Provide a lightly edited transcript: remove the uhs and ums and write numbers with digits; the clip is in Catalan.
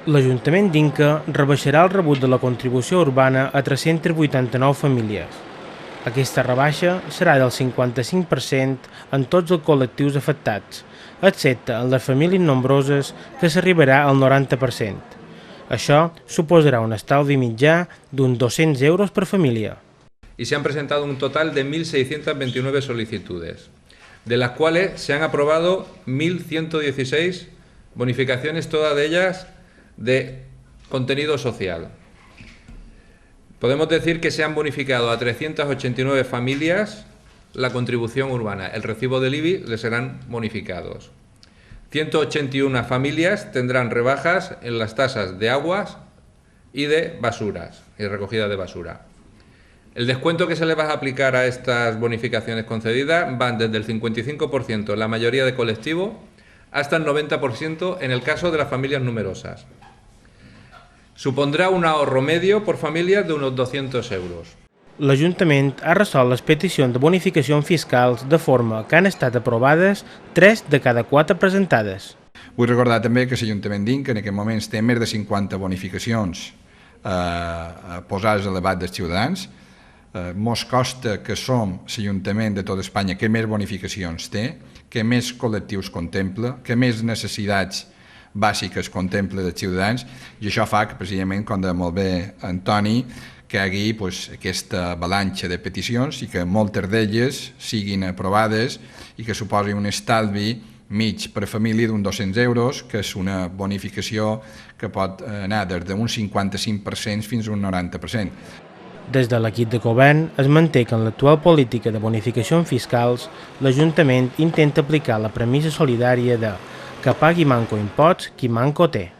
L'Ajuntament d'Inca rebaixarà el rebut de la contribució urbana a 389 famílies. Aquesta rebaixa serà del 55% en tots els col·lectius afectats, excepte en les famílies nombroses, que s'arribarà al 90%. Això suposarà un estalvi mitjà d'uns 200 euros per família. Y se han presentado un total de 1.629 solicitudes, de las cuales se han aprobado 1.116 bonificaciones, todas de ellas de contenido social. Podemos decir que se han bonificado a 389 familias la contribución urbana. El recibo del IBI les serán bonificados. 181 familias tendrán rebajas en las tasas de aguas y de basuras y recogida de basura. El descuento que se le va a aplicar a estas bonificaciones concedidas van desde el 55% en la mayoría de colectivos hasta el 90% en el caso de las familias numerosas. Supondrà un ahorro medio por familia de unos 200 euros. L'Ajuntament ha resolt les peticions de bonificacions fiscals de forma que han estat aprovades 3 de cada 4 presentades. Vull recordar també que l'Ajuntament d'Inca en aquests moments té més de 50 bonificacions posades al debat dels ciutadans. Mos costa que som l'Ajuntament de tota Espanya que més bonificacions té, que més col·lectius contempla, que més necessitats bàsiques contempla dels ciutadans, i això fa que, precisament, com deia molt bé Antoni, que hi hagi aquesta avalanxa de peticions i que moltes d'elles siguin aprovades i que suposin un estalvi mig per família d'uns 200 euros, que és una bonificació que pot anar des d'un 55% fins a un 90%. Des de l'equip de govern es manté que en l'actual política de bonificacions fiscals l'Ajuntament intenta aplicar la premissa solidària de que pagui manco imposts qui manco té.